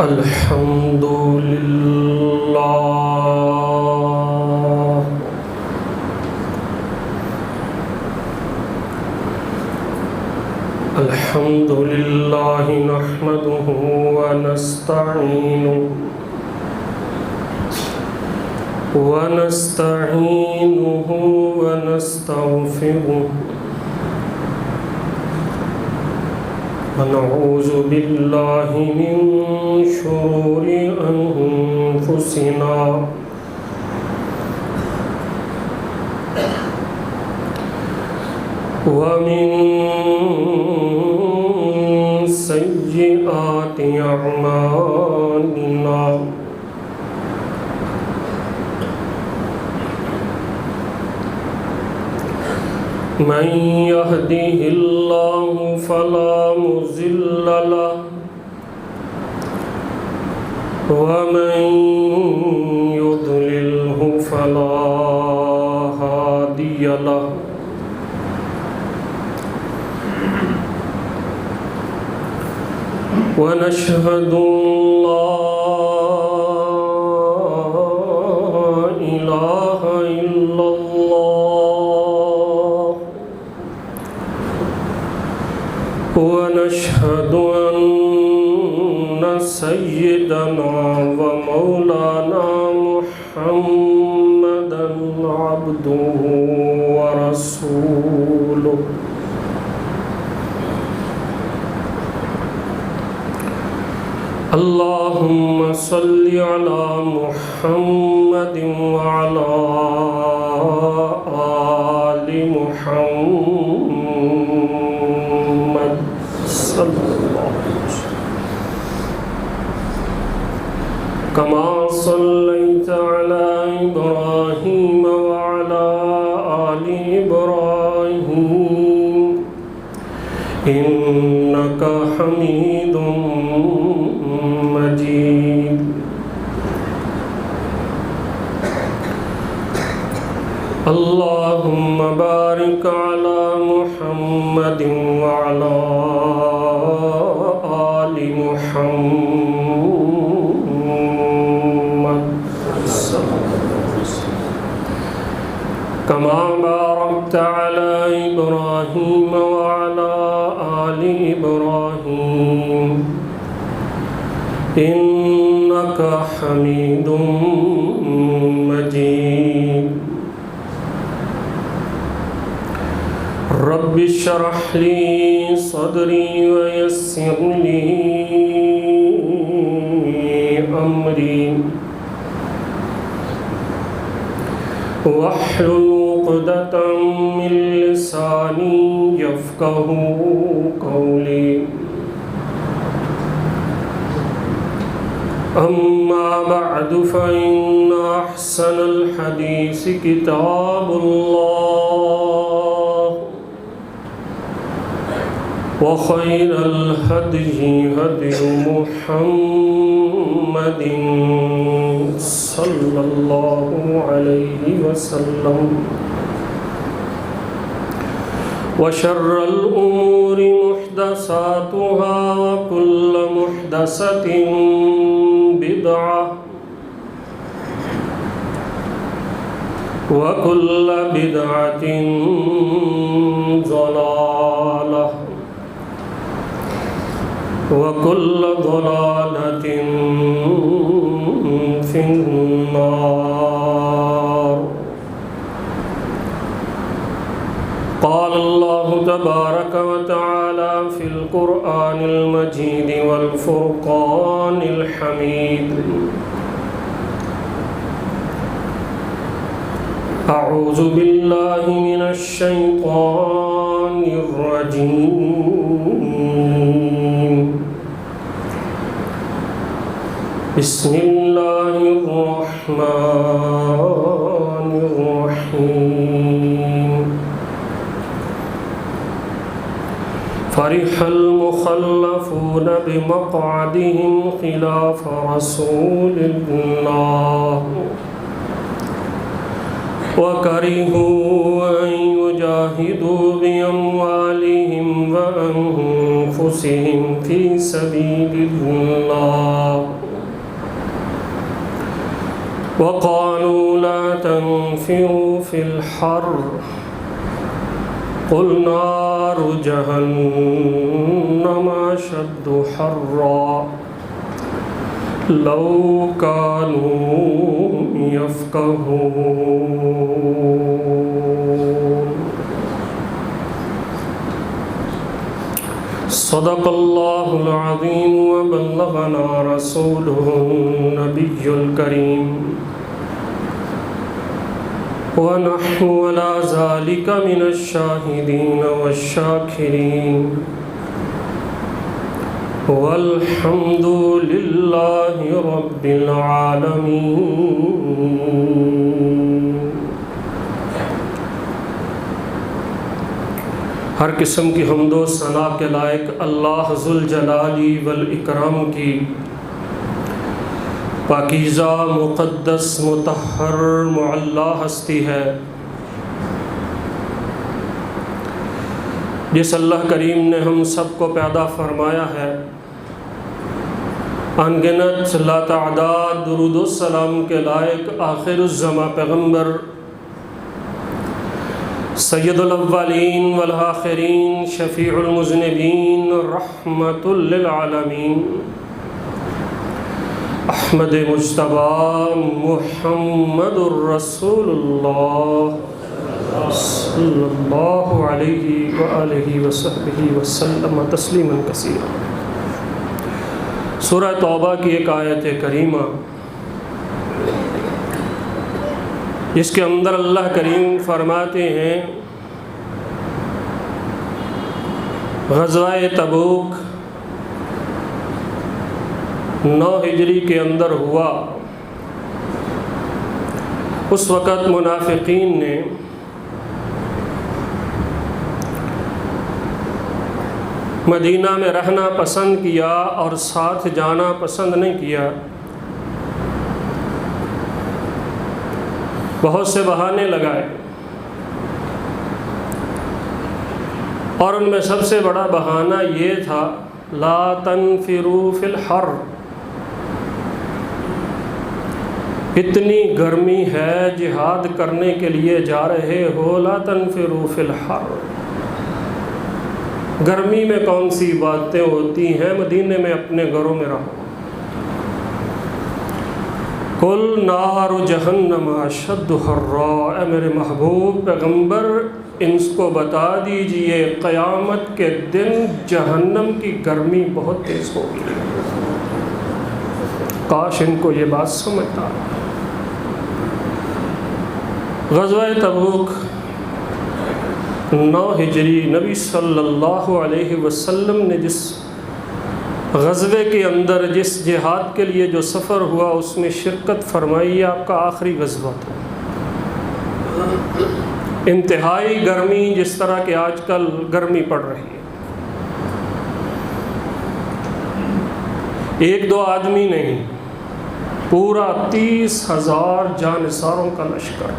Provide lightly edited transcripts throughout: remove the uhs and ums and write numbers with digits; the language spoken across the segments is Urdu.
الحمد لله الحمد لله نحمده ونستعينه ونستغفره ونعوذ بالله من شرور أنفسنا ومن سيئات أعمالنا من يهده الله فلا مضل له ومن يضلله فلا هادي له ونشهد أن لا إله إلا الله ونشهد أن سيدنا ومولانا محمدًا عبده ورسوله اللهم صل على محمد وعلى آل محمد صلى الله عليه وسلم كما صليت على إبراهيم وعلى آل إبراهيم إنك حميد مجيد اللهم بارك على محمد وعلى آل محمد كما باركت على إبراهيم وعلى آل إبراهيم إنك حميد مجيد رب اشرح لي صدري ويسر لي أمري واحلل عقدة من لساني يفقه قولي أما بعد فإن أحسن الحديث كتاب الله وخير الهدي هدي محمد صلى الله عليه وسلم وشر الأمور محدثاتها وكل محدثة بدعة وكل بدعة ضلالة وكل ضلالة في النار قال الله تبارك وتعالى في القرآن المجيد والفرقان الحميد أعوذ بالله من الشيطان الرجيم بسم الله الرحمن الرحيم فرح المخلفون بمقعدهم خلاف رسول الله وكرهوا أن يجاهدوا بأموالهم وأنفسهم في سبيل الله وقالوا لا تنفروا في الحر قل نار جهنم أشد حرا لو كانوا يفقهون صدق الله العظيم وبلغنا رسوله النبي الكريم ونحن على ذلك من الشاهدين والشاكرين والحمد لله رب العالمين۔ ہر قسم کی حمد و ثنا کے لائق اللہ ذوالجلال والاکرام کی پاکیزہ مقدس مطہر معلی ہستی ہے، جس اللہ کریم نے ہم سب کو پیدا فرمایا ہے، انگنت لا تعداد درود و سلام کے لائق آخر الزماں پیغمبر سید الاولین والآخرین شفیع المذنبین رحمت للعالمین احمد مجتبیٰ محمد الرسول اللہ صلی اللہ علیہ وآلہ وصحبہ وسلم تسلیما کثیرا۔ سورہ توبہ کی ایک آیت کریمہ جس کے اندر اللہ کریم فرماتے ہیں غزوہ تبوک 9 ہجری کے اندر ہوا۔ اس وقت منافقین نے مدینہ میں رہنا پسند کیا اور ساتھ جانا پسند نہیں کیا۔ بہت سے بہانے لگائے اور ان میں سب سے بڑا بہانہ یہ تھا لا تنفروا فی الحر، اتنی گرمی ہے جہاد کرنے کے لیے جا رہے ہو، لا تنفروا فی الحر، گرمی میں کون سی باتیں ہوتی ہیں، مدینے میں اپنے گھروں میں رہو۔ قل نار جہنم اشد حرا، اے میرے محبوب پیغمبر ان کو بتا دیجئے قیامت کے دن جہنم کی گرمی بہت تیز ہوگی۔ کاش ان کو یہ بات سمجھتا۔ غزوہ تبوک 9 ہجری نبی صلی اللہ علیہ وسلم نے جس غزوے کے اندر جس جہاد کے لیے جو سفر ہوا اس میں شرکت فرمائی، آپ کا آخری غزوہ تھا۔ انتہائی گرمی، جس طرح کہ آج کل گرمی پڑ رہی ہے، 1-2 آدمی نہیں، پورا 30,000 جانثاروں کا لشکر۔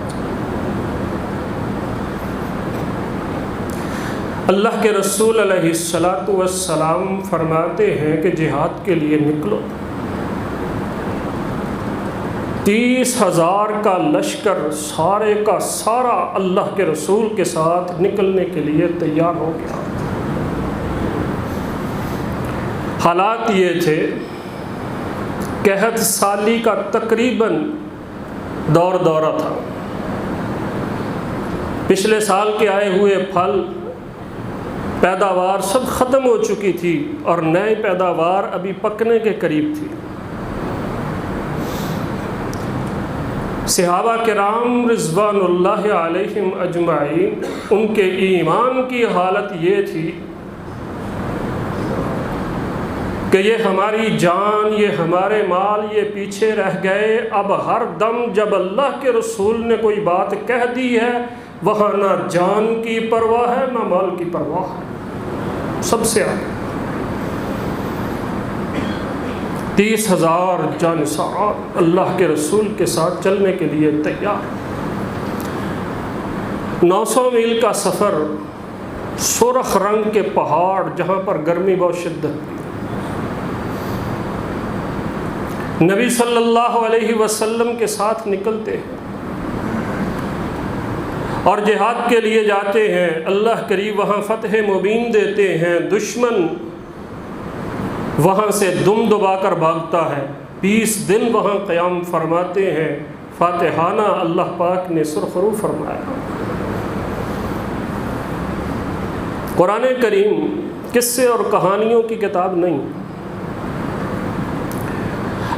اللہ کے رسول علیہ السلام فرماتے ہیں کہ جہاد کے لیے نکلو، 30,000 کا لشکر سارے کا سارا اللہ کے رسول کے ساتھ نکلنے کے لیے تیار ہو گیا۔ حالات یہ تھے، قحط سالی کا تقریباً دورہ تھا، پچھلے سال کے آئے ہوئے پھل پیداوار سب ختم ہو چکی تھی اور نئی پیداوار ابھی پکنے کے قریب تھی۔ صحابہ کرام رضوان اللہ علیہم اجمعین، ان کے ایمان کی حالت یہ تھی کہ یہ ہماری جان، یہ ہمارے مال، یہ پیچھے رہ گئے۔ اب ہر دم جب اللہ کے رسول نے کوئی بات کہہ دی ہے، وہاں نہ جان کی پرواہ ہے نہ مال کی پرواہ ہے، سب سے آگے 30,000 جانثار اللہ کے رسول کے ساتھ چلنے کے لیے تیار۔ 900 میل کا سفر، سرخ رنگ کے پہاڑ جہاں پر گرمی بہت شدت تھی۔ نبی صلی اللہ علیہ وسلم کے ساتھ نکلتے ہیں اور جہاد کے لیے جاتے ہیں۔ اللہ کریم وہاں فتح مبین دیتے ہیں، دشمن وہاں سے دم دبا کر بھاگتا ہے۔ 20 دن وہاں قیام فرماتے ہیں، فاتحانہ اللہ پاک نے سرخرو فرمایا۔ قرآن کریم قصے اور کہانیوں کی کتاب نہیں۔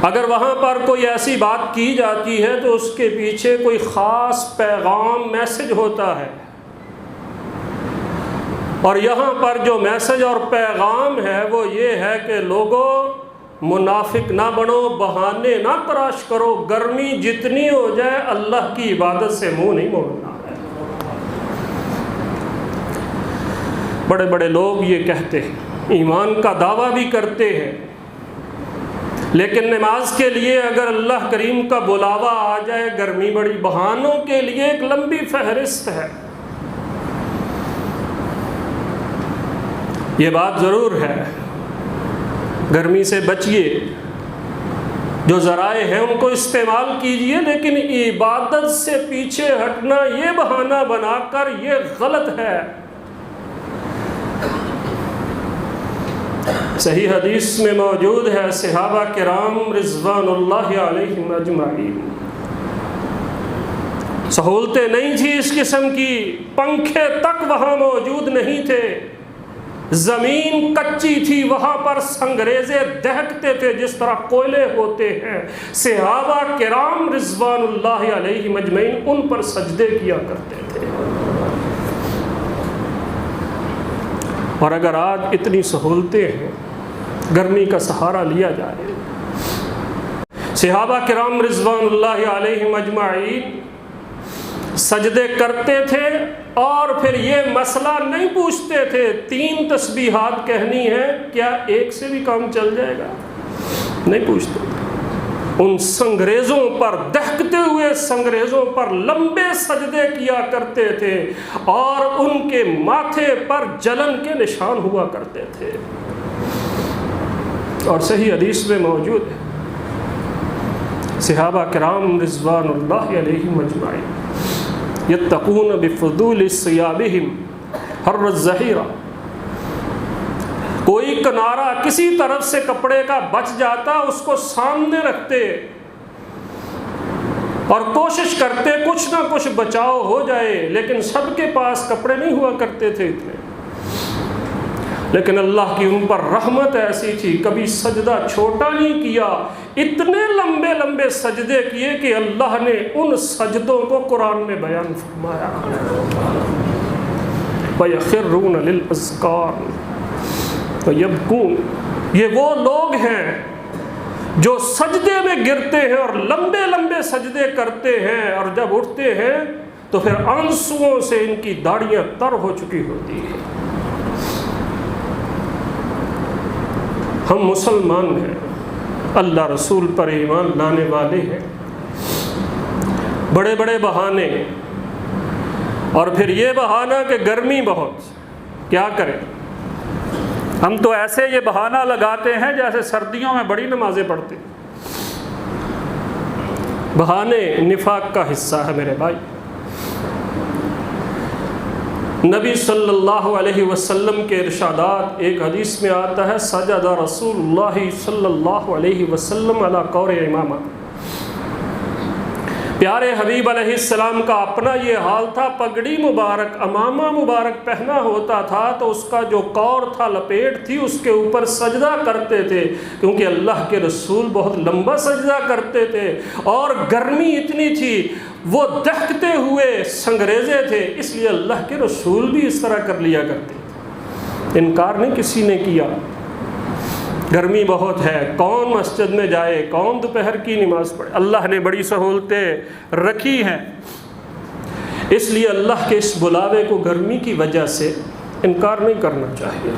اگر وہاں پر کوئی ایسی بات کی جاتی ہے تو اس کے پیچھے کوئی خاص پیغام میسج ہوتا ہے، اور یہاں پر جو میسج اور پیغام ہے وہ یہ ہے کہ لوگوں منافق نہ بنو، بہانے نہ تراش کرو، گرمی جتنی ہو جائے اللہ کی عبادت سے منہ نہیں موڑنا ہے۔ بڑے بڑے لوگ یہ کہتے ہیں، ایمان کا دعویٰ بھی کرتے ہیں، لیکن نماز کے لیے اگر اللہ کریم کا بلاوا آ جائے، گرمی بڑی، بہانوں کے لیے ایک لمبی فہرست ہے۔ یہ بات ضرور ہے، گرمی سے بچیے، جو ذرائع ہیں ان کو استعمال کیجئے، لیکن عبادت سے پیچھے ہٹنا یہ بہانہ بنا کر یہ غلط ہے۔ صحیح حدیث میں موجود ہے، صحابہ کرام رضوان اللہ علیہم اجمعین، سہولتیں نہیں تھی اس قسم کی، پنکھے تک وہاں موجود نہیں تھے، زمین کچی تھی، وہاں پر سنگریزے دہکتے تھے جس طرح کوئلے ہوتے ہیں۔ صحابہ کرام رضوان اللہ علیہم اجمعین ان پر سجدے کیا کرتے تھے۔ اور اگر آج اتنی سہولتیں ہیں، گرمی کا سہارا لیا جائے۔ صحابہ کرام رضوان اللہ علیہم اجمعین سجدے کرتے تھے اور پھر یہ مسئلہ نہیں پوچھتے تھے 3 تسبیحات کہنی ہے، کیا ایک سے بھی کام چل جائے گا؟ نہیں پوچھتے تھے۔ ان سنگریزوں پر، دہکتے ہوئے سنگریزوں پر لمبے سجدے کیا کرتے تھے اور ان کے ماتھے پر جلن کے نشان ہوا کرتے تھے۔ اور صحیح حدیث میں موجود ہے، صحابہ کرام رضوان اللہ علیہم اجمعین یتقون بفضول ثیابہم حر الظہیرہ، کوئی کنارہ کسی طرف سے کپڑے کا بچ جاتا اس کو سامنے رکھتے اور کوشش کرتے کچھ نہ کچھ بچاؤ ہو جائے، لیکن سب کے پاس کپڑے نہیں ہوا کرتے تھے اتنے، لیکن اللہ کی ان پر رحمت ایسی تھی، کبھی سجدہ چھوٹا نہیں کیا، اتنے لمبے لمبے سجدے کیے کہ اللہ نے ان سجدوں کو قرآن میں بیان فرمایا۔ وَيَخِرُّونَ لِلْأَذْقَانِ وَيَبْكُونَ، یہ وہ لوگ ہیں جو سجدے میں گرتے ہیں اور لمبے لمبے سجدے کرتے ہیں، اور جب اٹھتے ہیں تو پھر آنسوؤں سے ان کی داڑیاں تر ہو چکی ہوتی ہیں۔ ہم مسلمان ہیں، اللہ رسول پر ایمان لانے والے ہیں، بڑے بڑے بہانے، اور پھر یہ بہانہ کہ گرمی بہت، کیا کریں؟ ہم تو ایسے یہ بہانہ لگاتے ہیں جیسے سردیوں میں بڑی نمازیں پڑھتے۔ بہانے نفاق کا حصہ ہے میرے بھائی۔ نبی صلی اللہ علیہ وسلم کے ارشادات، ایک حدیث میں آتا ہے، سجد رسول اللہ صلی اللہ علیہ وسلم علی قور امامہ، پیارے حبیب علیہ السلام کا اپنا یہ حال تھا، پگڑی مبارک، امامہ مبارک پہنا ہوتا تھا تو اس کا جو قور تھا، لپیٹ تھی، اس کے اوپر سجدہ کرتے تھے، کیونکہ اللہ کے رسول بہت لمبا سجدہ کرتے تھے اور گرمی اتنی تھی، وہ دہکتے ہوئے سنگریزے تھے، اس لیے اللہ کے رسول بھی اس طرح کر لیا کرتے تھے۔ انکار نہیں کسی نے کیا، گرمی بہت ہے، کون مسجد میں جائے، کون دوپہر کی نماز پڑھے؟ اللہ نے بڑی سہولتیں رکھی ہیں، اس لیے اللہ کے اس بلاوے کو گرمی کی وجہ سے انکار نہیں کرنا چاہیے۔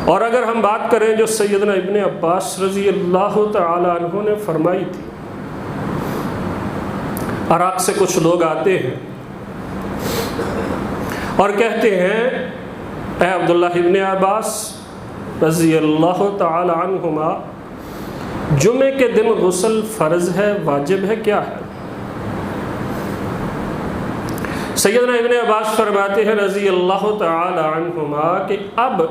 اور اگر ہم بات کریں جو سیدنا ابن عباس رضی اللہ تعالی عنہ نے فرمائی تھی، عراق سے کچھ لوگ آتے ہیں اور کہتے ہیں اے عبداللہ ابن عباس رضی اللہ تعالی عنہما، جمعے کے دن غسل فرض ہے، واجب ہے، کیا ہے؟ سیدنا ابن عباس فرماتے ہیں رضی اللہ تعالی عنہما کہ اب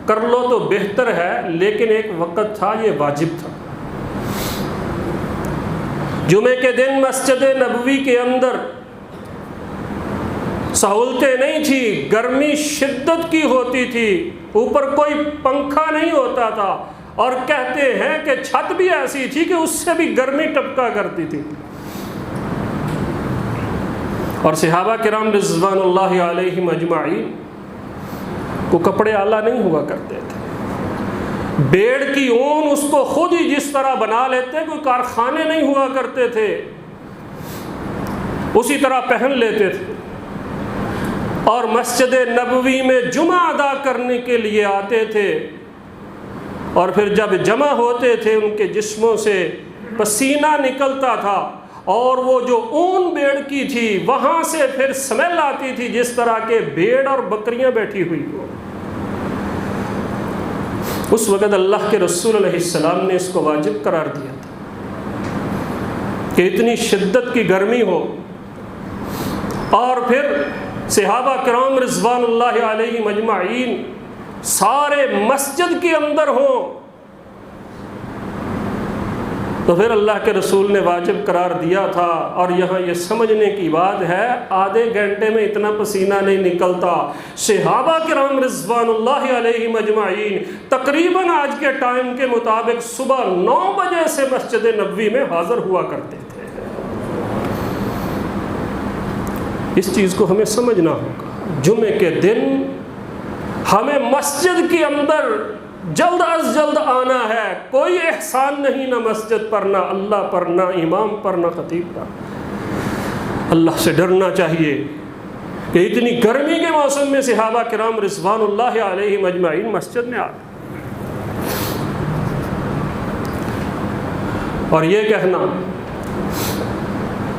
کر لو تو بہتر ہے، لیکن ایک وقت تھا یہ واجب تھا۔ جمعے کے دن مسجد نبوی کے اندر سہولتیں نہیں تھی، گرمی شدت کی ہوتی تھی، اوپر کوئی پنکھا نہیں ہوتا تھا، اور کہتے ہیں کہ چھت بھی ایسی تھی کہ اس سے بھی گرمی ٹپکا کرتی تھی۔ اور صحابہ کرام رضوان اللہ علیہم اجمعین کو کپڑے اعلیٰ نہیں ہوا کرتے تھے، بیڑ کی اون اس کو خود ہی جس طرح بنا لیتے، کوئی کارخانے نہیں ہوا کرتے تھے، اسی طرح پہن لیتے تھے، اور مسجد نبوی میں جمعہ ادا کرنے کے لیے آتے تھے، اور پھر جب جمع ہوتے تھے ان کے جسموں سے پسینہ نکلتا تھا، اور وہ جو اون بیڑ کی تھی وہاں سے پھر سمیل آتی تھی جس طرح کے بھیڑ اور بکریاں بیٹھی ہوئی ہو۔ اس وقت اللہ کے رسول علیہ السلام نے اس کو واجب قرار دیا تھا کہ اتنی شدت کی گرمی ہو، اور پھر صحابہ کرام رضوان اللہ علیہم اجمعین سارے مسجد کے اندر ہوں، تو پھر اللہ کے رسول نے واجب قرار دیا تھا۔ اور یہاں یہ سمجھنے کی بات ہے، آدھے گھنٹے میں اتنا پسینہ نہیں نکلتا۔ صحابہ کرام رضوان اللہ علیہم اجمعین تقریباً آج کے ٹائم کے مطابق صبح 9 بجے سے مسجد نبوی میں حاضر ہوا کرتے تھے۔ اس چیز کو ہمیں سمجھنا ہوگا، جمعے کے دن ہمیں مسجد کے اندر جلد از جلد آنا ہے، کوئی احسان نہیں، نہ مسجد پر، نہ اللہ پر، نہ امام پر، نہ خطیب پر۔ اللہ سے ڈرنا چاہیے کہ اتنی گرمی کے موسم میں صحابہ کرام رضوان اللہ علیہم اجمعین مسجد میں آ گئے، اور یہ کہنا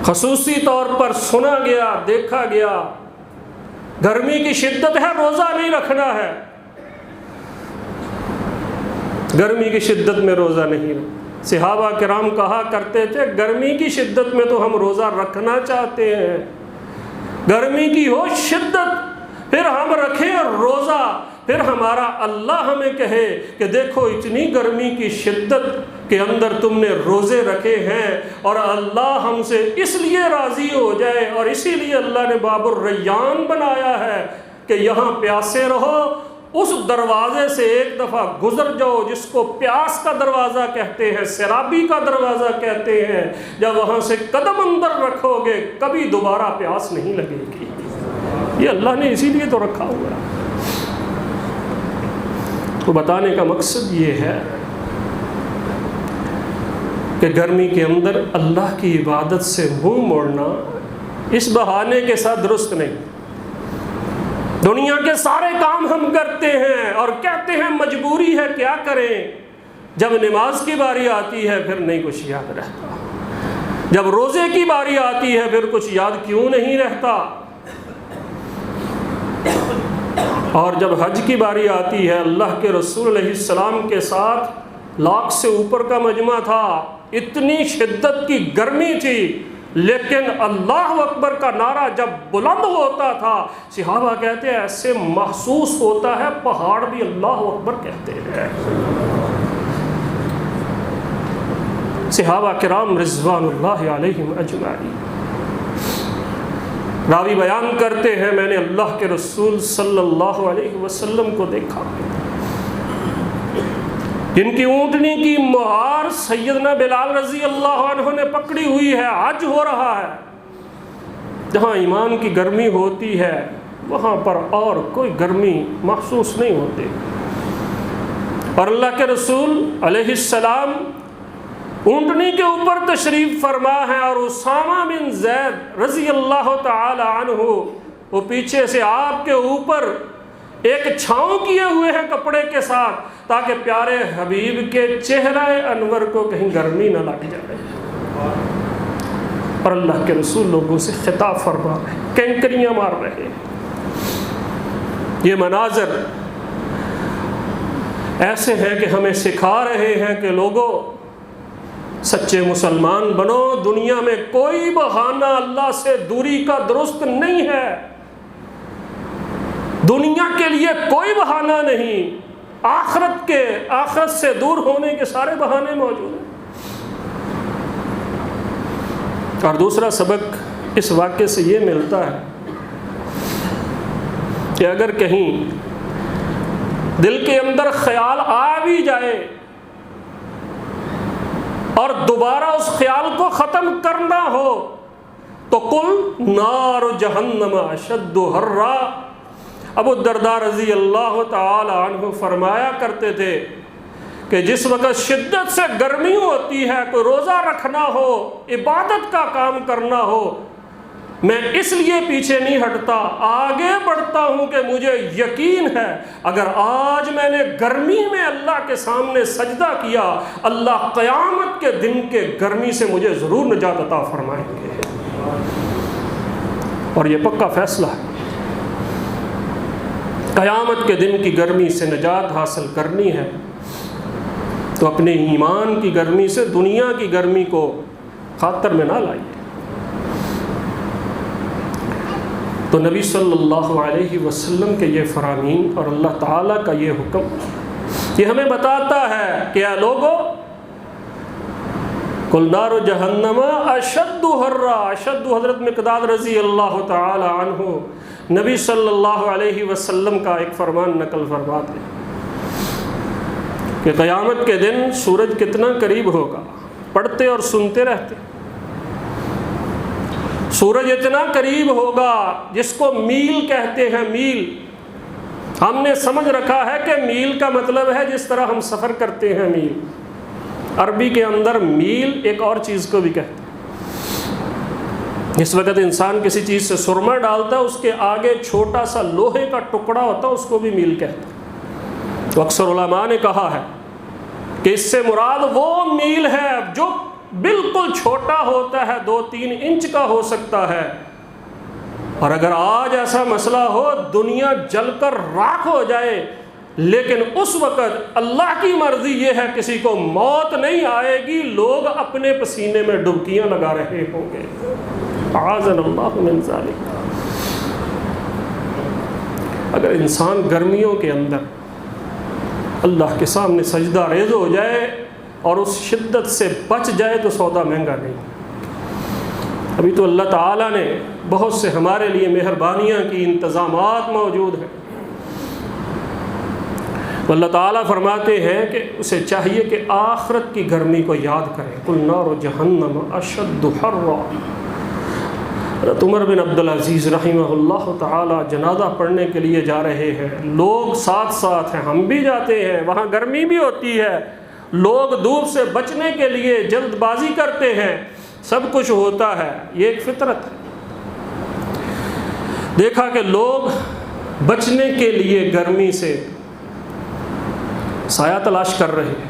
خصوصی طور پر سنا گیا، دیکھا گیا، گرمی کی شدت ہے، روزہ نہیں رکھنا ہے، گرمی کی شدت میں روزہ نہیں رکھنا۔ صحابہ کرام کہا کرتے تھے گرمی کی شدت میں تو ہم روزہ رکھنا چاہتے ہیں، گرمی کی ہو شدت پھر ہم رکھیں روزہ، پھر ہمارا اللہ ہمیں کہے کہ دیکھو اتنی گرمی کی شدت کے اندر تم نے روزے رکھے ہیں، اور اللہ ہم سے اس لیے راضی ہو جائے، اور اسی لیے اللہ نے باب الریان بنایا ہے کہ یہاں پیاسے رہو، اس دروازے سے ایک دفعہ گزر جاؤ جس کو پیاس کا دروازہ کہتے ہیں، سیرابی کا دروازہ کہتے ہیں، جب وہاں سے قدم اندر رکھو گے کبھی دوبارہ پیاس نہیں لگے گی۔ یہ اللہ نے اسی لیے تو رکھا ہوا ہے۔ تو بتانے کا مقصد یہ ہے کہ گرمی کے اندر اللہ کی عبادت سے منہ موڑنا اس بہانے کے ساتھ درست نہیں۔ دنیا کے سارے کام ہم کرتے ہیں اور کہتے ہیں مجبوری ہے، کیا کریں، جب نماز کی باری آتی ہے پھر نہیں کچھ یاد رہتا، جب روزے کی باری آتی ہے پھر کچھ یاد کیوں نہیں رہتا، اور جب حج کی باری آتی ہے اللہ کے رسول علیہ السلام کے ساتھ 1 لاکھ سے اوپر کا مجمع تھا، اتنی شدت کی گرمی تھی، لیکن اللہ اکبر کا نعرہ جب بلند ہوتا تھا صحابہ کہتے ہیں ایسے محسوس ہوتا ہے پہاڑ بھی اللہ اکبر کہتے ہیں۔ صحابہ کرام رضوان اللہ علیہم اجمعین، راوی بیان کرتے ہیں میں نے اللہ کے رسول صلی اللہ علیہ وسلم کو دیکھا جن کی اونٹنی کی مہار سیدنا بلال رضی اللہ عنہ نے پکڑی ہوئی ہے، حج ہو رہا ہے، جہاں ایمان کی گرمی ہوتی ہے وہاں پر اور کوئی گرمی محسوس نہیں ہوتی، اور اللہ کے رسول علیہ السلام اونٹنی کے اوپر تشریف فرما ہے، اور اسامہ بن زید رضی اللہ تعالی عنہ وہ پیچھے سے آپ کے اوپر ایک چھاؤں کیے ہوئے ہیں کپڑے کے ساتھ تاکہ پیارے حبیب کے چہرہ انور کو کہیں گرمی نہ لگ جائے، اور اللہ کے رسول لوگوں سے خطاب فرما رہے ہیں، کینکریاں مار رہے ہیں۔ یہ مناظر ایسے ہیں کہ ہمیں سکھا رہے ہیں کہ لوگوں سچے مسلمان بنو، دنیا میں کوئی بہانہ اللہ سے دوری کا درست نہیں ہے، دنیا کے لیے کوئی بہانہ نہیں، آخرت سے دور ہونے کے سارے بہانے موجود ہیں۔ اور دوسرا سبق اس واقعے سے یہ ملتا ہے کہ اگر کہیں دل کے اندر خیال آ بھی جائے اور دوبارہ اس خیال کو ختم کرنا ہو تو قل نار جہنم اشد حرا۔ ابو الدرداء رضی اللہ تعالی عنہ فرمایا کرتے تھے کہ جس وقت شدت سے گرمی ہوتی ہے، کوئی روزہ رکھنا ہو، عبادت کا کام کرنا ہو، میں اس لیے پیچھے نہیں ہٹتا، آگے بڑھتا ہوں کہ مجھے یقین ہے اگر آج میں نے گرمی میں اللہ کے سامنے سجدہ کیا، اللہ قیامت کے دن کے گرمی سے مجھے ضرور نجات عطا فرمائیں گے۔ اور یہ پکا فیصلہ ہے، قیامت کے دن کی گرمی سے نجات حاصل کرنی ہے تو اپنے ایمان کی گرمی سے دنیا کی گرمی کو خاطر میں نہ لائیے۔ تو نبی صلی اللہ علیہ وسلم کے یہ فرامین اور اللہ تعالیٰ کا یہ حکم یہ ہمیں بتاتا ہے کہ اے لوگو قل نار جہنم اشد حرا۔ اشد حضرت مقداد رضی اللہ تعالی عنہ نبی صلی اللہ علیہ وسلم کا ایک فرمان نقل فرماتے ہیں کہ قیامت کے دن سورج کتنا قریب ہوگا، پڑھتے اور سنتے رہتے، سورج اتنا قریب ہوگا جس کو میل کہتے ہیں۔ میل ہم نے سمجھ رکھا ہے کہ میل کا مطلب ہے جس طرح ہم سفر کرتے ہیں میل، عربی کے اندر میل ایک اور چیز کو بھی کہتے ہیں۔ جس وقت انسان کسی چیز سے سرما ڈالتا ہے اس کے آگے چھوٹا سا لوہے کا ٹکڑا ہوتا ہے، اس کو بھی میل کہتے ہیں۔ تو اکثر علماء نے کہا ہے کہ اس سے مراد وہ میل ہے جو بالکل چھوٹا ہوتا ہے، 2-3 انچ کا ہو سکتا ہے۔ اور اگر آج ایسا مسئلہ ہو دنیا جل کر راکھ ہو جائے، لیکن اس وقت اللہ کی مرضی یہ ہے کسی کو موت نہیں آئے گی، لوگ اپنے پسینے میں ڈبکیاں لگا رہے ہوں گے۔ اعاذنا اللہ من ذلک۔ اگر انسان گرمیوں کے اندر اللہ کے سامنے سجدہ ریز ہو جائے اور اس شدت سے بچ جائے تو سودا مہنگا نہیں۔ ابھی تو اللہ تعالیٰ نے بہت سے ہمارے لیے مہربانیاں کی، انتظامات موجود ہیں۔ اللہ تعالیٰ فرماتے ہیں کہ اسے چاہیے کہ آخرت کی گرمی کو یاد کرے۔ قل نار جہنم اشد حرا۔ حضرت عمر بن عبدالعزیز رحمہ اللہ تعالی جنازہ پڑھنے کے لیے جا رہے ہیں، لوگ ساتھ ساتھ ہیں، ہم بھی جاتے ہیں، وہاں گرمی بھی ہوتی ہے، لوگ دھوپ سے بچنے کے لیے جلد بازی کرتے ہیں، سب کچھ ہوتا ہے، یہ ایک فطرت ہے۔ دیکھا کہ لوگ بچنے کے لیے گرمی سے سایہ تلاش کر رہے ہیں،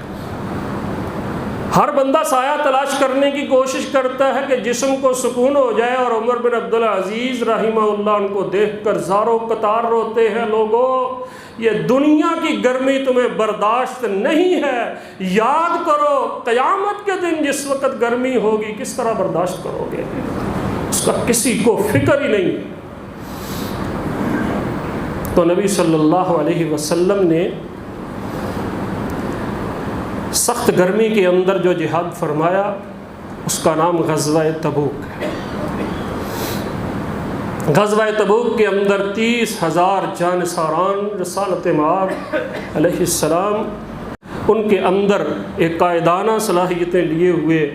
ہر بندہ سایہ تلاش کرنے کی کوشش کرتا ہے کہ جسم کو سکون ہو جائے، اور عمر بن عبدالعزیز رحمہ اللہ ان کو دیکھ کر زاروں قطار روتے ہیں، لوگوں یہ دنیا کی گرمی تمہیں برداشت نہیں ہے، یاد کرو قیامت کے دن جس وقت گرمی ہوگی کس طرح برداشت کرو گے، اس کا کسی کو فکر ہی نہیں۔ تو نبی صلی اللہ علیہ وسلم نے سخت گرمی کے اندر جو جہاد فرمایا اس کا نام غزوہ تبوک ہے۔ غزوہ تبوک کے اندر 30,000 جانثاران رسالت مآب علیہ السلام ان کے اندر ایک قائدانہ صلاحیتیں لیے ہوئے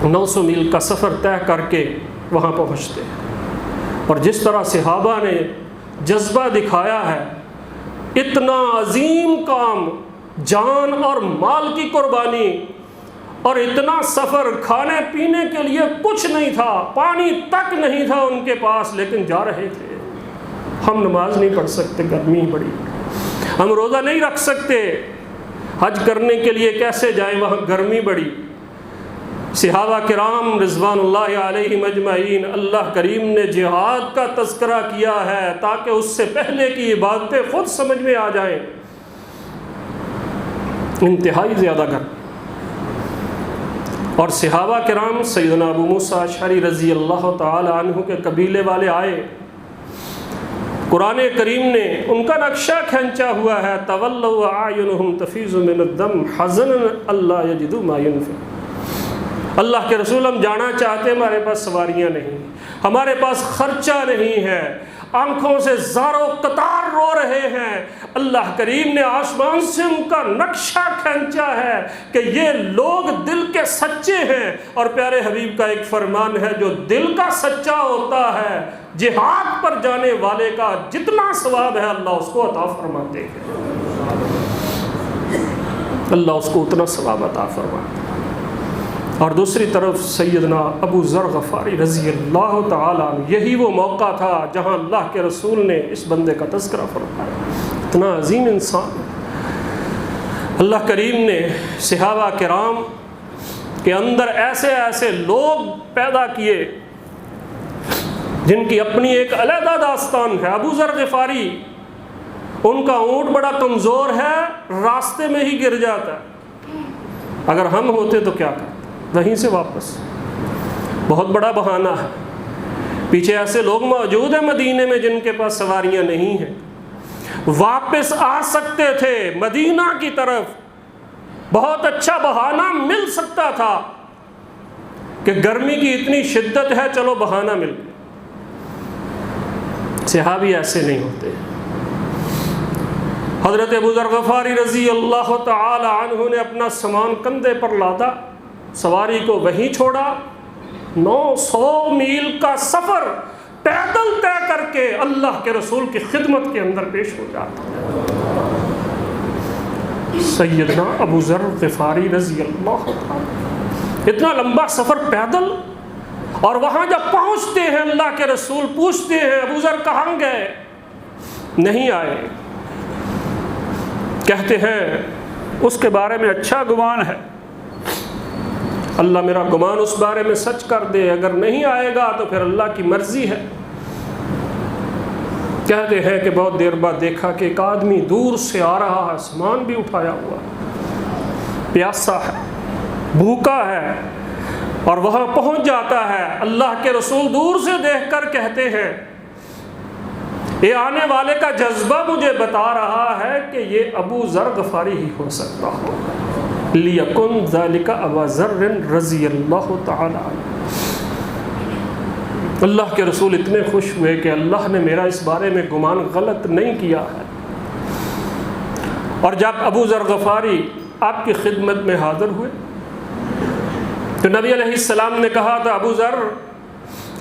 900 میل کا سفر طے کر کے وہاں پہنچتے ہیں، اور جس طرح صحابہ نے جذبہ دکھایا ہے، اتنا عظیم کام، جان اور مال کی قربانی، اور اتنا سفر، کھانے پینے کے لیے کچھ نہیں تھا، پانی تک نہیں تھا ان کے پاس، لیکن جا رہے تھے۔ ہم نماز نہیں پڑھ سکتے، گرمی بڑی، ہم روزہ نہیں رکھ سکتے، حج کرنے کے لیے کیسے جائیں، وہاں گرمی بڑی، صحابہ کرام رضوان اللہ علیہم اجمعین، اللہ کریم نے جہاد کا تذکرہ کیا ہے تاکہ اس سے پہلے کی عبادتیں خود سمجھ میں آ جائیں۔ انتہائی زیادہ گھر، اور صحابہ کرام سیدنا ابو موسیٰ اشعری رضی اللہ تعالی عنہ کے قبیلے والے آئے، قرآن کریم نے ان کا نقشہ کھینچا ہوا ہے، تولوا اعینہم تفیض من الدم حزنا الا یجدوا ما ينفقون۔ اللہ کے رسول، ہم جانا چاہتے ہیں، ہمارے پاس سواریاں نہیں، ہمارے پاس خرچہ نہیں ہے، آنکھوں سے زاروں قطار رو رہے ہیں۔ اللہ کریم نے آسمان سے ان کا نقشہ کھینچا ہے کہ یہ لوگ دل کے سچے ہیں، اور پیارے حبیب کا ایک فرمان ہے، جو دل کا سچا ہوتا ہے جہاد پر جانے والے کا جتنا ثواب ہے اللہ اس کو عطا فرماتے ہیں، اللہ اس کو اتنا ثواب عطا فرماتے ہیں۔ اور دوسری طرف سیدنا ابو ذر غفاری رضی اللہ تعالیٰ عنہ، یہی وہ موقع تھا جہاں اللہ کے رسول نے اس بندے کا تذکرہ فرمایا، اتنا عظیم انسان۔ اللہ کریم نے صحابہ کرام کے اندر ایسے ایسے لوگ پیدا کیے جن کی اپنی ایک علیحدہ داستان ہے۔ ابو ذر غفاری، ان کا اونٹ بڑا کمزور ہے، راستے میں ہی گر جاتا ہے، اگر ہم ہوتے تو کیا کرتے؟ وہیں سے واپس، بہت بڑا بہانہ ہے۔ پیچھے ایسے لوگ موجود ہیں مدینے میں جن کے پاس سواریاں نہیں ہیں، واپس آ سکتے تھے مدینہ کی طرف، بہت اچھا بہانہ مل سکتا تھا کہ گرمی کی اتنی شدت ہے، چلو بہانہ مل گیا۔ صحابی ایسے نہیں ہوتے۔ حضرت ابو ذر غفاری رضی اللہ تعالی عنہ نے اپنا سامان کندھے پر لادا، سواری کو وہیں چھوڑا، 900 میل کا سفر پیدل طے کر کے اللہ کے رسول کی خدمت کے اندر پیش ہو جاتا۔ سیدنا ابو ذر غفاری رضی اللہ عنہ اتنا لمبا سفر پیدل، اور وہاں جب پہنچتے ہیں اللہ کے رسول پوچھتے ہیں ابو ذر کہاں گئے؟ نہیں آئے۔ کہتے ہیں اس کے بارے میں اچھا گمان ہے، اللہ میرا گمان اس بارے میں سچ کر دے، اگر نہیں آئے گا تو پھر اللہ کی مرضی ہے۔ کہتے ہیں کہ بہت دیر بعد دیکھا کہ ایک آدمی دور سے آ رہا ہے، سامان بھی اٹھایا ہوا، پیاسا ہے، بھوکا ہے، اور وہاں پہنچ جاتا ہے۔ اللہ کے رسول دور سے دیکھ کر کہتے ہیں یہ آنے والے کا جذبہ مجھے بتا رہا ہے کہ یہ ابو ذر غفاری ہی ہو سکتا ہو، لِيَكُنْ ذَلِكَ أَبَا ذَرٍ رضی اللہ تعالی عنہ۔ اللہ کے رسول اتنے خوش ہوئے کہ اللہ نے میرا اس بارے میں گمان غلط نہیں کیا ہے۔ اور جب ابو ذر غفاری آپ کی خدمت میں حاضر ہوئے تو نبی علیہ السلام نے کہا تھا ابو ذر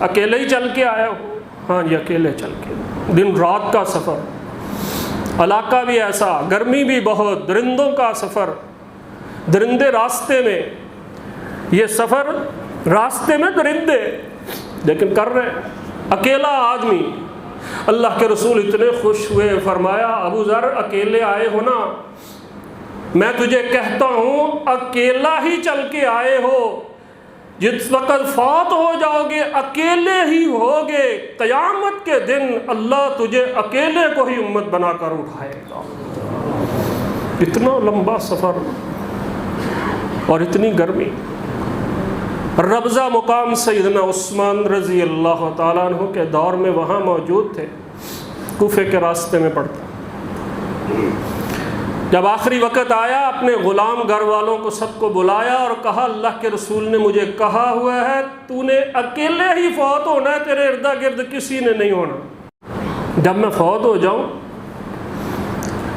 اکیلے ہی چل کے آیا ہو؟ ہاں جی اکیلے چل کے، دن رات کا سفر، علاقہ بھی ایسا، گرمی بھی بہت، درندوں کا سفر، درندے راستے میں، یہ سفر راستے میں درندے لیکن کر رہے، اکیلا آدمی۔ اللہ کے رسول اتنے خوش ہوئے، فرمایا ابو ذر اکیلے آئے ہو نا، میں تجھے کہتا ہوں اکیلا ہی چل کے آئے ہو، جس وقت فوت ہو جاؤ گے اکیلے ہی ہوگے، قیامت کے دن اللہ تجھے اکیلے کو ہی امت بنا کر اٹھائے گا۔ اتنا لمبا سفر اور اتنی گرمی۔ ربضہ مقام سیدنا عثمان رضی اللہ تعالیٰ عنہ کے دور میں وہاں موجود تھے، کوفے کے راستے میں پڑتا۔ جب آخری وقت آیا اپنے غلام گھر والوں کو سب کو بلایا اور کہا اللہ کے رسول نے مجھے کہا ہوا ہے تو نے اکیلے ہی فوت ہونا ہے، تیرے ارد گرد کسی نے نہیں ہونا۔ جب میں فوت ہو جاؤں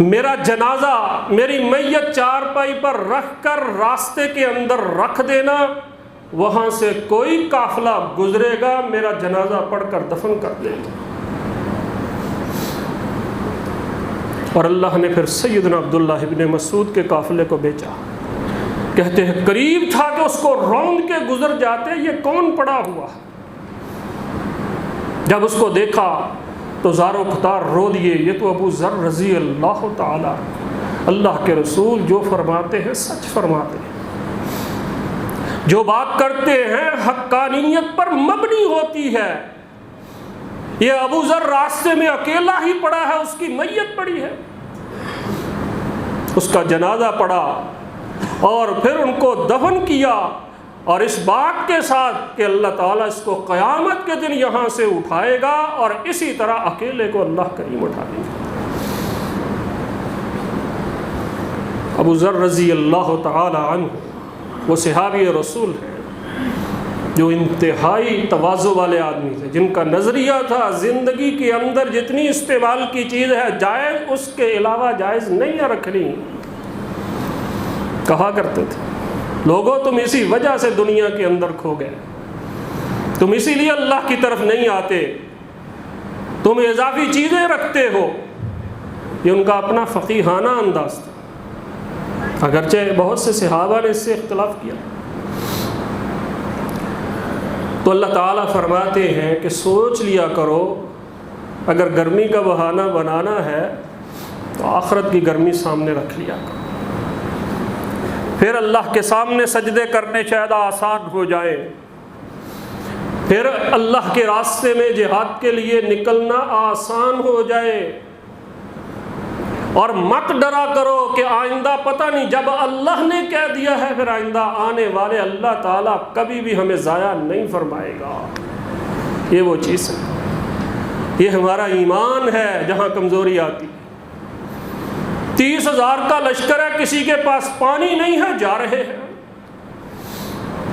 میرا جنازہ، میری میت چارپائی پر رکھ کر راستے کے اندر رکھ دینا، وہاں سے کوئی قافلہ گزرے گا میرا جنازہ پڑھ کر دفن کر دے گا۔ اور اللہ نے پھر سیدنا عبداللہ ابن مسعود کے قافلے کو بیچا۔ کہتے ہیں قریب تھا کہ اس کو روند کے گزر جاتے، یہ کون پڑا ہوا؟ جب اس کو دیکھا تو زارو قطار رو دیے، یہ تو ابو ذر رضی اللہ تعالی، اللہ کے رسول جو فرماتے ہیں سچ فرماتے ہیں۔ جو بات کرتے ہیں حقانیت پر مبنی ہوتی ہے۔ یہ ابو ذر راستے میں اکیلا ہی پڑا ہے، اس کی میت پڑی ہے، اس کا جنازہ پڑا اور پھر ان کو دفن کیا، اور اس بات کے ساتھ کہ اللہ تعالیٰ اس کو قیامت کے دن یہاں سے اٹھائے گا اور اسی طرح اکیلے کو اللہ کریم اٹھا لے گا۔ ابو ذر رضی اللہ تعالی عنہ وہ صحابی رسول ہیں جو انتہائی تواضع والے آدمی تھے، جن کا نظریہ تھا زندگی کے اندر جتنی استعمال کی چیز ہے جائز، اس کے علاوہ جائز نہیں ہے رکھنی۔ کہا کرتے تھے لوگوں تم اسی وجہ سے دنیا کے اندر کھو گئے، تم اسی لیے اللہ کی طرف نہیں آتے، تم اضافی چیزیں رکھتے ہو۔ یہ ان کا اپنا فقیہانہ انداز تھا، اگرچہ بہت سے صحابہ نے اس سے اختلاف کیا۔ تو اللہ تعالیٰ فرماتے ہیں کہ سوچ لیا کرو، اگر گرمی کا بہانہ بنانا ہے تو آخرت کی گرمی سامنے رکھ لیا کرو، پھر اللہ کے سامنے سجدے کرنے شاید آسان ہو جائے، پھر اللہ کے راستے میں جہاد کے لیے نکلنا آسان ہو جائے۔ اور مت ڈرا کرو کہ آئندہ پتہ نہیں، جب اللہ نے کہہ دیا ہے پھر آئندہ آنے والے اللہ تعالیٰ کبھی بھی ہمیں ضائع نہیں فرمائے گا۔ یہ وہ چیز ہے، یہ ہمارا ایمان ہے جہاں کمزوری آتی۔ 30,000 کا لشکر ہے، کسی کے پاس پانی نہیں ہے، جا رہے ہیں۔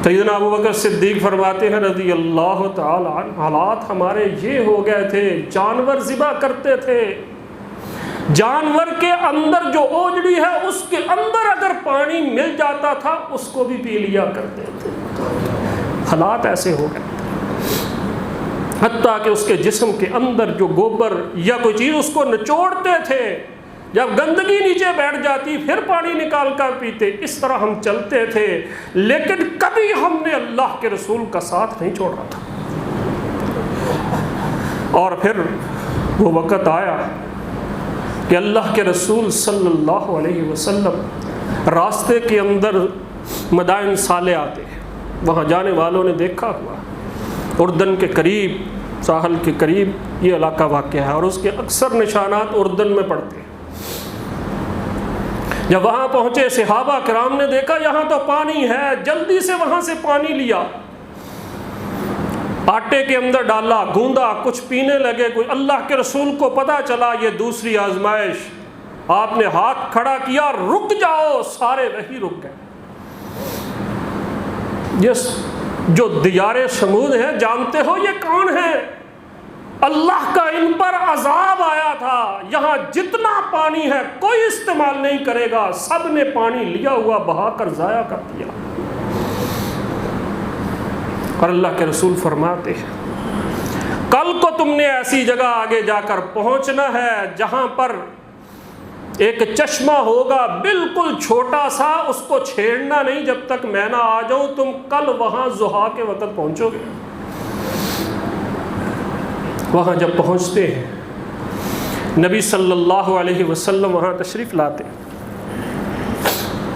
سیدنا ابوبکر صدیق فرماتے ہیں رضی اللہ تعالی عنہ، حالات ہمارے یہ ہو گئے تھے، جانور ذبح کرتے تھے، جانور کے اندر جو اوجڑی ہے اس کے اندر اگر پانی مل جاتا تھا اس کو بھی پی لیا کرتے تھے۔ حالات ایسے ہو گئے حتیٰ کہ اس کے جسم کے اندر جو گوبر یا کوئی چیز اس کو نچوڑتے تھے، جب گندگی نیچے بیٹھ جاتی پھر پانی نکال کر پیتے۔ اس طرح ہم چلتے تھے، لیکن کبھی ہم نے اللہ کے رسول کا ساتھ نہیں چھوڑا تھا۔ اور پھر وہ وقت آیا کہ اللہ کے رسول صلی اللہ علیہ وسلم راستے کے اندر مدائن صالح آتے ہیں، وہاں جانے والوں نے دیکھا ہوا، اردن کے قریب، ساحل کے قریب یہ علاقہ واقع ہے اور اس کے اکثر نشانات اردن میں پڑتے ہیں۔ جب وہاں پہنچے صحابہ کرام نے دیکھا یہاں تو پانی ہے، جلدی سے وہاں سے پانی لیا، آٹے کے اندر ڈالا، گوندا، کچھ پینے لگے۔ کوئی اللہ کے رسول کو پتا چلا یہ دوسری آزمائش، آپ نے ہاتھ کھڑا کیا، رک جاؤ، سارے وہی رک گئے۔ یہ جو دیار سمود ہے جانتے ہو یہ کون ہے؟ اللہ کا ان پر عذاب آیا تھا، یہاں جتنا پانی ہے کوئی استعمال نہیں کرے گا، سب نے پانی لیا ہوا بہا کر ضائع کر دیا۔ اور اللہ کے رسول فرماتے ہیں کل کو تم نے ایسی جگہ آگے جا کر پہنچنا ہے جہاں پر ایک چشمہ ہوگا بالکل چھوٹا سا، اس کو چھیڑنا نہیں جب تک میں نہ آ جاؤں، تم کل وہاں ضحیٰ کے وقت پہنچو گے۔ وہاں جب پہنچتے ہیں نبی صلی اللہ علیہ وسلم وہاں تشریف لاتے ہیں،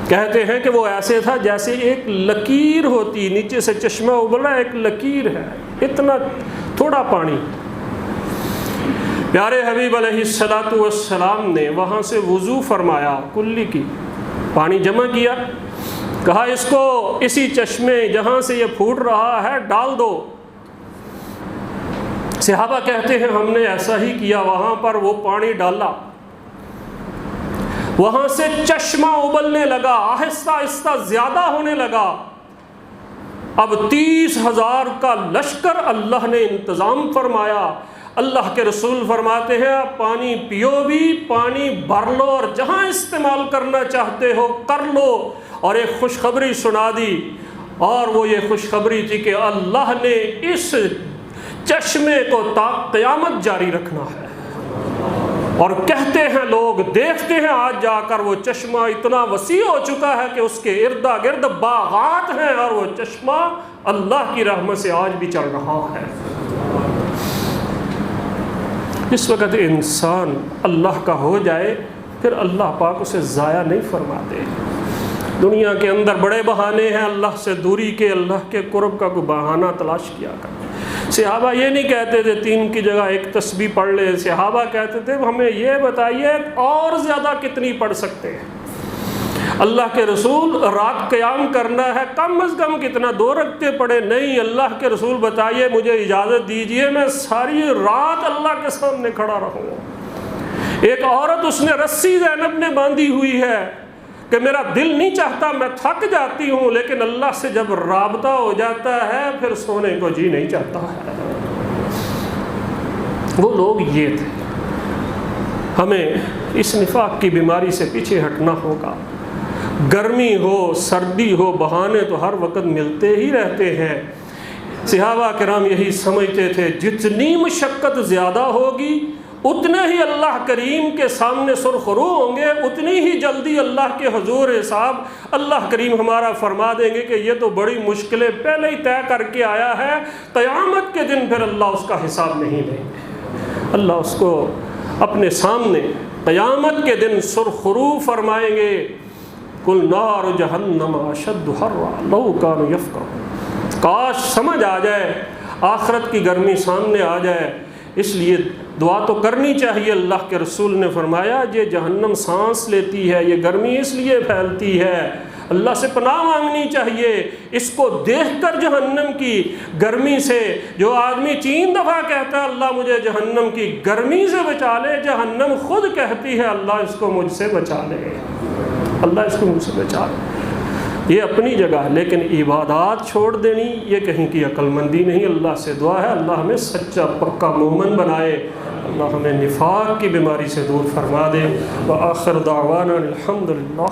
کہتے ہیں کہ وہ ایسے تھا جیسے ایک لکیر ہوتی، نیچے سے چشمہ ابل رہا ہے، ایک لکیر ہے، اتنا تھوڑا پانی۔ پیارے حبیب علیہ السلام نے وہاں سے وضو فرمایا، کلی کی پانی جمع کیا، کہا اس کو اسی چشمے جہاں سے یہ پھوٹ رہا ہے ڈال دو۔ صحابہ کہتے ہیں ہم نے ایسا ہی کیا، وہاں پر وہ پانی ڈالا، وہاں سے چشمہ ابلنے لگا، آہستہ آہستہ زیادہ ہونے لگا۔ اب 30,000 کا لشکر اللہ نے انتظام فرمایا۔ اللہ کے رسول فرماتے ہیں آپ پانی پیو بھی، پانی بھر لو اور جہاں استعمال کرنا چاہتے ہو کر لو۔ اور ایک خوشخبری سنا دی، اور وہ یہ خوشخبری تھی کہ اللہ نے اس چشمے کو تا قیامت جاری رکھنا ہے۔ اور کہتے ہیں لوگ دیکھتے ہیں آج جا کر وہ چشمہ اتنا وسیع ہو چکا ہے کہ اس کے ارد گرد باغات ہیں، اور وہ چشمہ اللہ کی رحمت سے آج بھی چل رہا ہے۔ اس وقت انسان اللہ کا ہو جائے پھر اللہ پاک اسے ضائع نہیں فرماتے۔ دنیا کے اندر بڑے بہانے ہیں اللہ سے دوری کے، اللہ کے قرب کا کوئی بہانہ تلاش کیا کر۔ صحابہ یہ نہیں کہتے تھے 3 کی جگہ 1 تسبیح پڑھ لیں، صحابہ کہتے تھے ہمیں یہ بتائیے اور زیادہ کتنی پڑھ سکتے ہیں۔ اللہ کے رسول رات قیام کرنا ہے، کم از کم کتنا 2 رکعتیں پڑھے؟ نہیں، اللہ کے رسول بتائیے مجھے اجازت دیجئے میں ساری رات اللہ کے سامنے کھڑا رہوں۔ ایک عورت اس نے رسی زینب نے باندھی ہوئی ہے کہ میرا دل نہیں چاہتا، میں تھک جاتی ہوں، لیکن اللہ سے جب رابطہ ہو جاتا ہے پھر سونے کو جی نہیں چاہتا ہے۔ وہ لوگ یہ تھے۔ ہمیں اس نفاق کی بیماری سے پیچھے ہٹنا ہوگا۔ گرمی ہو سردی ہو بہانے تو ہر وقت ملتے ہی رہتے ہیں۔ صحابہ کرام یہی سمجھتے تھے جتنی مشقت زیادہ ہوگی اتنے ہی اللہ کریم کے سامنے سرخرو ہوں گے، اتنی ہی جلدی اللہ کے حضور حساب اللہ کریم ہمارا فرما دیں گے کہ یہ تو بڑی مشکلیں پہلے ہی طے کر کے آیا ہے، قیامت کے دن پھر اللہ اس کا حساب نہیں لیں گے۔ اللہ اس کو اپنے سامنے قیامت کے دن سرخرو فرمائیں گے، کل نار جہنم اشد حرا لو کانوا یفقہون۔ کاش سمجھ آ جائے، آخرت کی گرمی سامنے آ جائے۔ اس لیے دعا تو کرنی چاہیے۔ اللہ کے رسول نے فرمایا یہ جہنم سانس لیتی ہے، یہ گرمی اس لیے پھیلتی ہے، اللہ سے پناہ مانگنی چاہیے۔ اس کو دیکھ کر جہنم کی گرمی سے جو آدمی 3 دفعہ کہتا ہے اللہ مجھے جہنم کی گرمی سے بچا لے، جہنم خود کہتی ہے اللہ اس کو مجھ سے بچا لے، اللہ اس کو مجھ سے بچا لے۔ یہ اپنی جگہ ہے، لیکن عبادات چھوڑ دینی یہ کہیں کی عقل مندی نہیں۔ اللہ سے دعا ہے اللہ ہمیں سچا پکا مومن بنائے، اللہ ہمیں نفاق کی بیماری سے دور فرما دے۔ وآخر دعوانا الحمدللہ۔